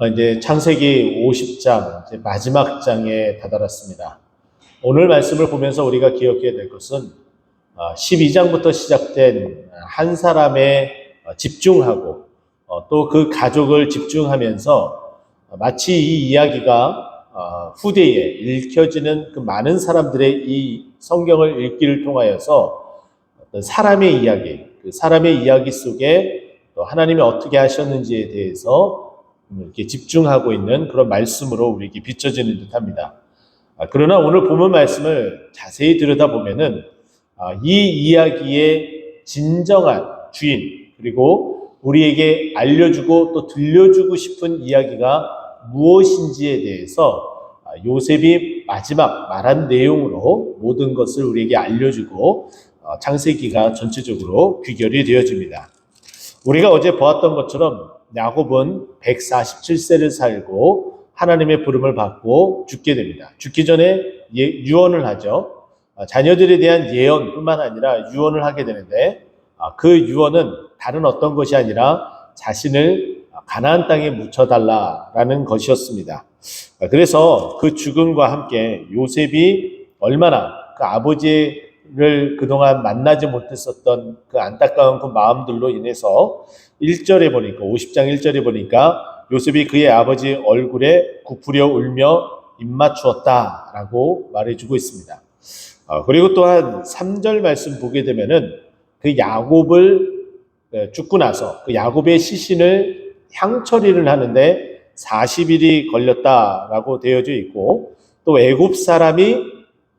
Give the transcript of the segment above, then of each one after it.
이제 창세기 50장, 이제 마지막 장에 다다랐습니다. 오늘 말씀을 보면서 우리가 기억해야 될 것은 12장부터 시작된 한 사람에 집중하고 또 그 가족을 집중하면서 마치 이 이야기가 후대에 읽혀지는 그 많은 사람들의 이 성경을 읽기를 통하여서 어떤 사람의 이야기, 그 사람의 이야기 속에 또 하나님이 어떻게 하셨는지에 대해서 이렇게 집중하고 있는 그런 말씀으로 우리에게 비춰지는 듯합니다. 그러나 오늘 본문 말씀을 자세히 들여다보면은 이 이야기의 진정한 주인, 그리고 우리에게 알려주고 또 들려주고 싶은 이야기가 무엇인지에 대해서 요셉이 마지막 말한 내용으로 모든 것을 우리에게 알려주고 창세기가 전체적으로 귀결이 되어집니다. 우리가 어제 보았던 것처럼 야곱은 147세를 살고 하나님의 부름을 받고 죽게 됩니다. 죽기 전에 유언을 하죠. 자녀들에 대한 예언뿐만 아니라 유언을 하게 되는데 그 유언은 다른 어떤 것이 아니라 자신을 가나안 땅에 묻혀달라라는 것이었습니다. 그래서 그 죽음과 함께 요셉이 얼마나 그 아버지를 그동안 만나지 못했었던 그 안타까운 그 마음들로 인해서 1절에 보니까 50장 1절에 보니까 요셉이 그의 아버지 얼굴에 굽으려 울며 입맞추었다라고 말해주고 있습니다. 그리고 또한 3절 말씀 보게 되면은 그 야곱을 죽고 나서 그 야곱의 시신을 향처리를 하는데 40일이 걸렸다라고 되어져 있고 또 애굽 사람이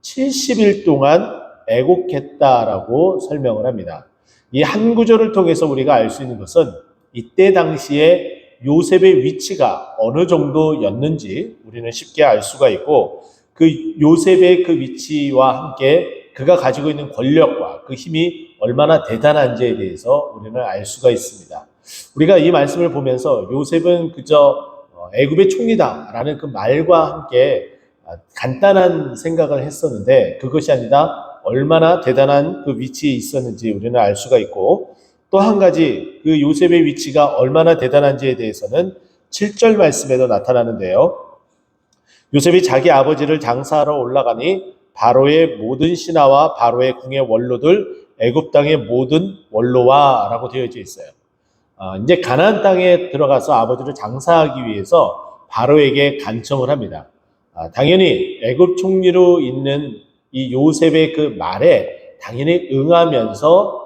70일 동안 애곡했다라고 설명을 합니다. 이 한 구절을 통해서 우리가 알 수 있는 것은 이때 당시에 요셉의 위치가 어느 정도였는지 우리는 쉽게 알 수가 있고 그 요셉의 그 위치와 함께 그가 가지고 있는 권력과 그 힘이 얼마나 대단한지에 대해서 우리는 알 수가 있습니다. 우리가 이 말씀을 보면서 요셉은 그저 애굽의 총리다라는 그 말과 함께 간단한 생각을 했었는데 그것이 아니라 얼마나 대단한 그 위치에 있었는지 우리는 알 수가 있고 또 한 가지 그 요셉의 위치가 얼마나 대단한지에 대해서는 7절 말씀에도 나타나는데요. 요셉이 자기 아버지를 장사하러 올라가니 바로의 모든 신하와 바로의 궁의 원로들 애굽 땅의 모든 원로와라고 되어져 있어요. 이제 가나안 땅에 들어가서 아버지를 장사하기 위해서 바로에게 간청을 합니다. 당연히 애굽 총리로 있는 이 요셉의 그 말에 당연히 응하면서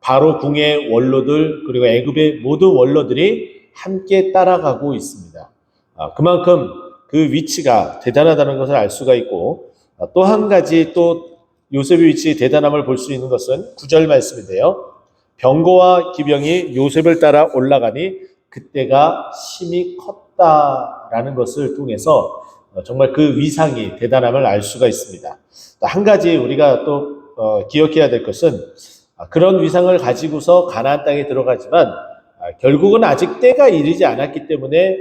바로 궁의 원로들 그리고 애굽의 모든 원로들이 함께 따라가고 있습니다. 그만큼 그 위치가 대단하다는 것을 알 수가 있고 또 한 가지 또 요셉의 위치의 대단함을 볼 수 있는 것은 9절 말씀인데요. 병거와 기병이 요셉을 따라 올라가니 그때가 심히 컸다라는 것을 통해서 정말 그 위상이 대단함을 알 수가 있습니다. 또 한 가지 우리가 또 기억해야 될 것은 그런 위상을 가지고서 가나안 땅에 들어가지만 결국은 아직 때가 이르지 않았기 때문에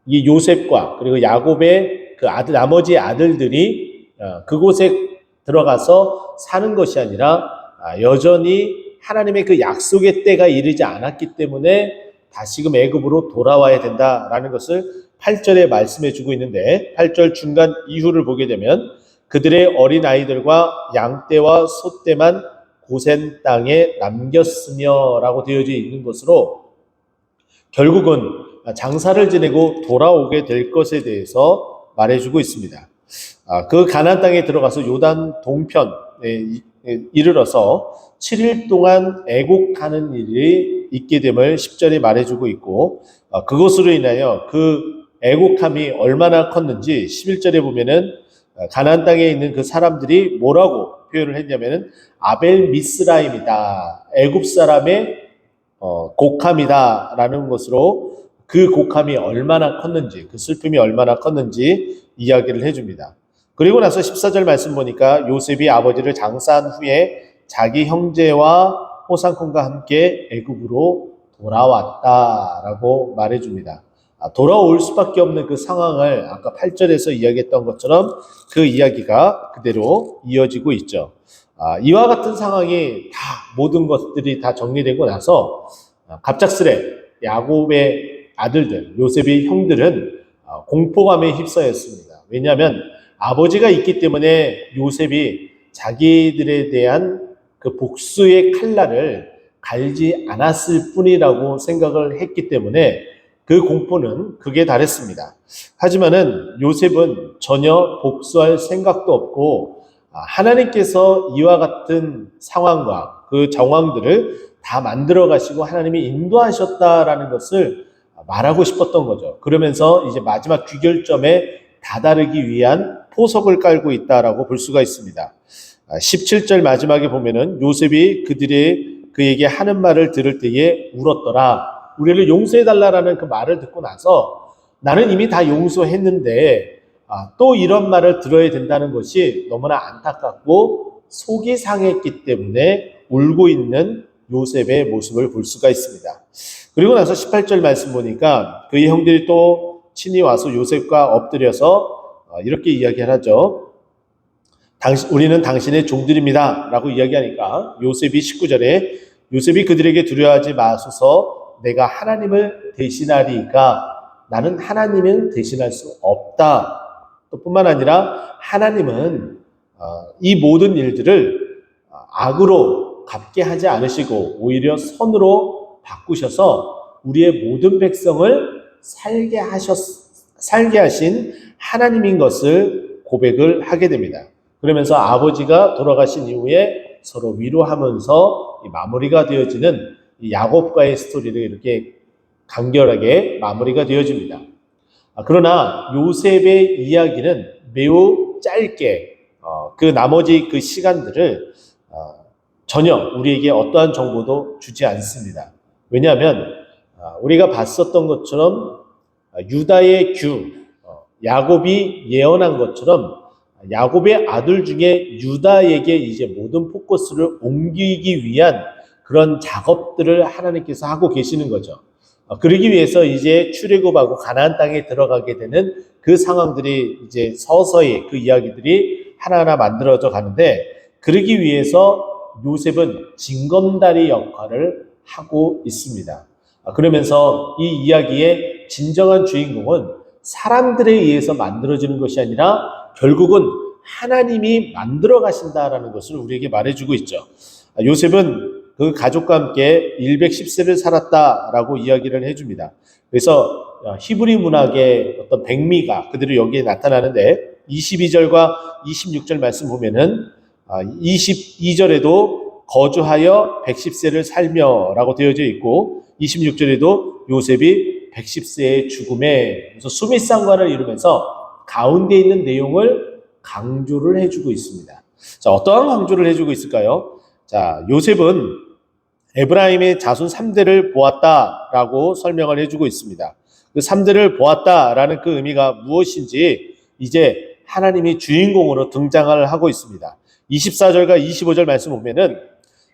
이 요셉과 그리고 야곱의 그 나머지 아들들이 그곳에 들어가서 사는 것이 아니라 여전히 하나님의 그 약속의 때가 이르지 않았기 때문에 다시금 애굽으로 돌아와야 된다라는 것을 8절에 말씀해 주고 있는데 8절 중간 이후를 보게 되면 그들의 어린 아이들과 양떼와 소떼만 고센 땅에 남겼으며 라고 되어져 있는 것으로 결국은 장사를 지내고 돌아오게 될 것에 대해서 말해주고 있습니다. 그 가나안 땅에 들어가서 요단 동편에 이르러서 7일 동안 애곡하는 일이 있게 됨을 10절에 말해주고 있고 그것으로 인하여 그 애곡함이 얼마나 컸는지 11절에 보면은 가나안 땅에 있는 그 사람들이 뭐라고 표현을 했냐면은 아벨 미스라임이다. 애굽 사람의 곡함이다라는 것으로 그 곡함이 얼마나 컸는지 그 슬픔이 얼마나 컸는지 이야기를 해줍니다. 그리고 나서 14절 말씀 보니까 요셉이 아버지를 장사한 후에 자기 형제와 호상콘과 함께 애굽으로 돌아왔다라고 말해줍니다. 돌아올 수밖에 없는 그 상황을 아까 8절에서 이야기했던 것처럼 그 이야기가 그대로 이어지고 있죠. 이와 같은 상황이 다 모든 것들이 다 정리되고 나서 갑작스레 야곱의 아들들, 요셉의 형들은 공포감에 휩싸였습니다. 왜냐하면 아버지가 있기 때문에 요셉이 자기들에 대한 그 복수의 칼날을 갈지 않았을 뿐이라고 생각을 했기 때문에 그 공포는 극에 달했습니다. 하지만은 요셉은 전혀 복수할 생각도 없고 하나님께서 이와 같은 상황과 그 정황들을 다 만들어 가시고 하나님이 인도하셨다라는 것을 말하고 싶었던 거죠. 그러면서 이제 마지막 귀결점에 다다르기 위한 포석을 깔고 있다라고 볼 수가 있습니다. 17절 마지막에 보면은 요셉이 그에게 하는 말을 들을 때에 울었더라. 우리를 용서해달라는 그 말을 듣고 나서 나는 이미 다 용서했는데 또 이런 말을 들어야 된다는 것이 너무나 안타깝고 속이 상했기 때문에 울고 있는 요셉의 모습을 볼 수가 있습니다. 그리고 나서 18절 말씀 보니까 그의 형들이 또 친히 와서 요셉과 엎드려서 이렇게 이야기를 하죠. 우리는 당신의 종들입니다 라고 이야기하니까 요셉이 19절에 요셉이 그들에게 두려워하지 마소서 내가 하나님을 대신하리이까 나는 하나님을 대신할 수 없다. 또 뿐만 아니라 하나님은 이 모든 일들을 악으로 갚게 하지 않으시고 오히려 선으로 바꾸셔서 우리의 모든 백성을 살게 하신 하나님인 것을 고백을 하게 됩니다. 그러면서 아버지가 돌아가신 이후에 서로 위로하면서 마무리가 되어지는 야곱과의 스토리를 이렇게 간결하게 마무리가 되어집니다. 그러나 요셉의 이야기는 매우 짧게 그 나머지 그 시간들을 전혀 우리에게 어떠한 정보도 주지 않습니다. 왜냐하면 우리가 봤었던 것처럼 유다의 야곱이 예언한 것처럼 야곱의 아들 중에 유다에게 이제 모든 포커스를 옮기기 위한 그런 작업들을 하나님께서 하고 계시는 거죠. 그러기 위해서 이제 출애굽하고 가나안 땅에 들어가게 되는 그 상황들이 이제 서서히 그 이야기들이 하나하나 만들어져 가는데 그러기 위해서 요셉은 징검다리 역할을 하고 있습니다. 그러면서 이 이야기의 진정한 주인공은 사람들에 의해서 만들어지는 것이 아니라 결국은 하나님이 만들어 가신다라는 것을 우리에게 말해주고 있죠. 요셉은 그 가족과 함께 110세를 살았다라고 이야기를 해줍니다. 그래서 히브리 문학의 어떤 백미가 그대로 여기에 나타나는데 22절과 26절 말씀 보면은 22절에도 거주하여 110세를 살며라고 되어져 있고 26절에도 요셉이 110세의 죽음에 그래서 수미상관을 이루면서 가운데 있는 내용을 강조를 해주고 있습니다. 자, 어떠한 강조를 해주고 있을까요? 자, 요셉은 에브라임의 자손 3대를 보았다라고 설명을 해주고 있습니다. 그 3대를 보았다라는 그 의미가 무엇인지 이제 하나님이 주인공으로 등장을 하고 있습니다. 24절과 25절 말씀 보면은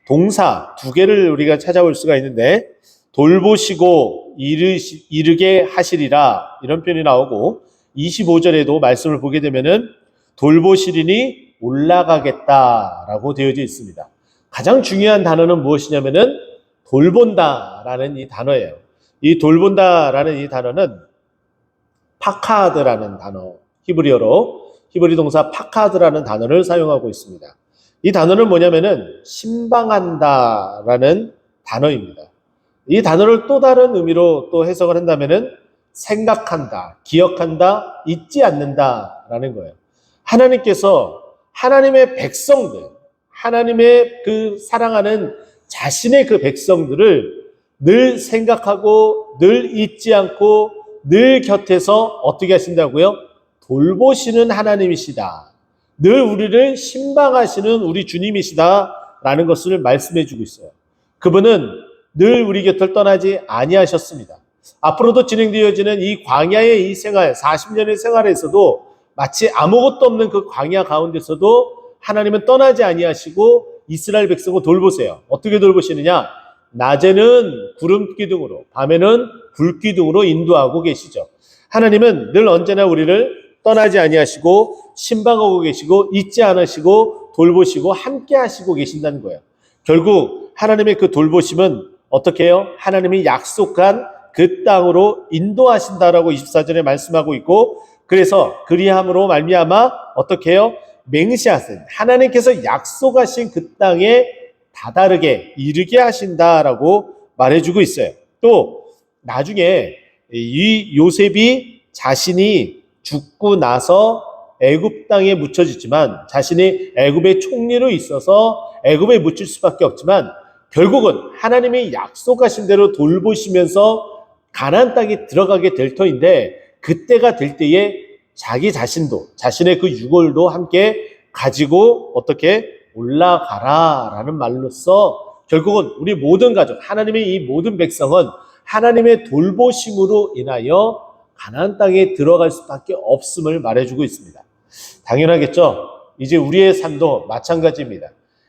동사 2개를 우리가 찾아볼 수가 있는데 돌보시고 이르게 하시리라 이런 표현이 나오고 25절에도 말씀을 보게 되면은 돌보시리니 올라가겠다라고 되어져 있습니다. 가장 중요한 단어는 무엇이냐면은 돌본다라는 이 단어예요. 이 돌본다라는 이 단어는 파카드라는 단어, 히브리 동사 파카드라는 단어를 사용하고 있습니다. 이 단어는 뭐냐면은 신방한다라는 단어입니다. 이 단어를 또 다른 의미로 또 해석을 한다면은 생각한다, 기억한다, 잊지 않는다라는 거예요. 하나님께서 하나님의 백성들, 하나님의 그 사랑하는 자신의 그 백성들을 늘 생각하고 늘 잊지 않고 늘 곁에서 어떻게 하신다고요? 돌보시는 하나님이시다. 늘 우리를 신방하시는 우리 주님이시다라는 것을 말씀해 주고 있어요. 그분은 늘 우리 곁을 떠나지 아니하셨습니다. 앞으로도 진행되어지는 이 광야의 이 생활, 40년의 생활에서도 마치 아무것도 없는 그 광야 가운데서도 하나님은 떠나지 아니하시고 이스라엘 백성을 돌보세요. 어떻게 돌보시느냐? 낮에는 구름 기둥으로, 밤에는 불 기둥으로 인도하고 계시죠. 하나님은 늘 언제나 우리를 떠나지 아니하시고 신방하고 계시고 잊지 않으시고 돌보시고 함께 하시고 계신다는 거예요. 결국 하나님의 그 돌보심은 어떻게 해요? 하나님이 약속한 그 땅으로 인도하신다라고 24절에 말씀하고 있고, 그래서 그리함으로 말미암아 어떻게 해요? 맹세하신, 하나님께서 약속하신 그 땅에 다다르게 이르게 하신다라고 말해주고 있어요. 또 나중에 이 요셉이 자신이 죽고 나서 애굽 땅에 묻혀지지만, 자신이 애굽의 총리로 있어서 애굽에 묻힐 수밖에 없지만, 결국은 하나님이 약속하신 대로 돌보시면서 가나안 땅에 들어가게 될 터인데, 그때가 될 때에 자기 자신도, 자신의 그 유골도 함께 가지고 어떻게 올라가라라는 말로써 결국은 우리 모든 가족, 하나님의 이 모든 백성은 하나님의 돌보심으로 인하여 가나안 땅에 들어갈 수밖에 없음을 말해주고 있습니다. 당연하겠죠? 이제 우리의 삶도 마찬가지입니다.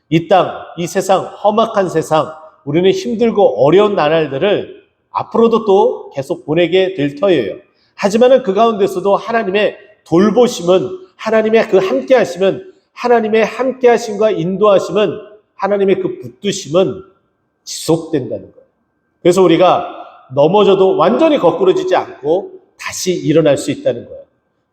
이 땅, 이 세상, 험악한 세상, 우리는 힘들고 어려운 나날들을 앞으로도 또 계속 보내게 될 터예요. 하지만은 그 가운데서도 하나님의 돌보심은, 하나님의 그 함께 하심은, 하나님의 함께 하심과 인도하심은, 하나님의 그 붙드심은 지속된다는 거예요. 그래서 우리가 넘어져도 완전히 거꾸러지지 않고 다시 일어날 수 있다는 거예요.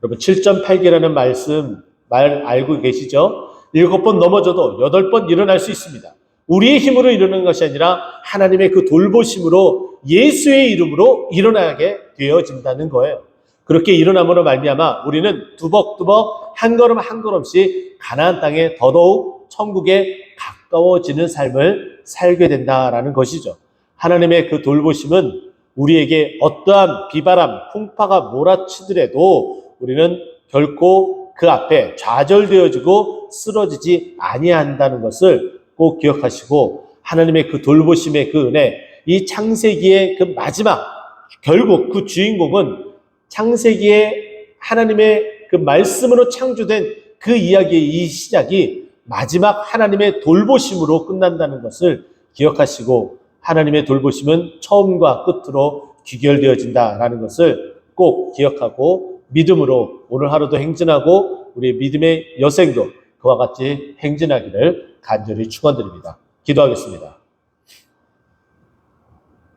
여러분 7.8개라는 말씀 알고 계시죠? 7번 넘어져도 8번 일어날 수 있습니다. 우리의 힘으로 일어나는 것이 아니라 하나님의 그 돌보심으로 예수의 이름으로 일어나게 되어진다는 거예요. 그렇게 일어남으로 말미암아 우리는 두벅두벅 한 걸음 한 걸음씩 가나안 땅에 더더욱 천국에 가까워지는 삶을 살게 된다라는 것이죠. 하나님의 그 돌보심은 우리에게 어떠한 비바람, 풍파가 몰아치더라도 우리는 결코 그 앞에 좌절되어지고 쓰러지지 아니한다는 것을 꼭 기억하시고, 하나님의 그 돌보심의 그 은혜, 이 창세기의 그 마지막, 결국 그 주인공은 창세기에 하나님의 그 말씀으로 창조된 그 이야기의 이 시작이 마지막 하나님의 돌보심으로 끝난다는 것을 기억하시고, 하나님의 돌보심은 처음과 끝으로 귀결되어진다라는 것을 꼭 기억하고 믿음으로 오늘 하루도 행진하고 우리 믿음의 여생도 그와 같이 행진하기를 간절히 축원드립니다. 기도하겠습니다.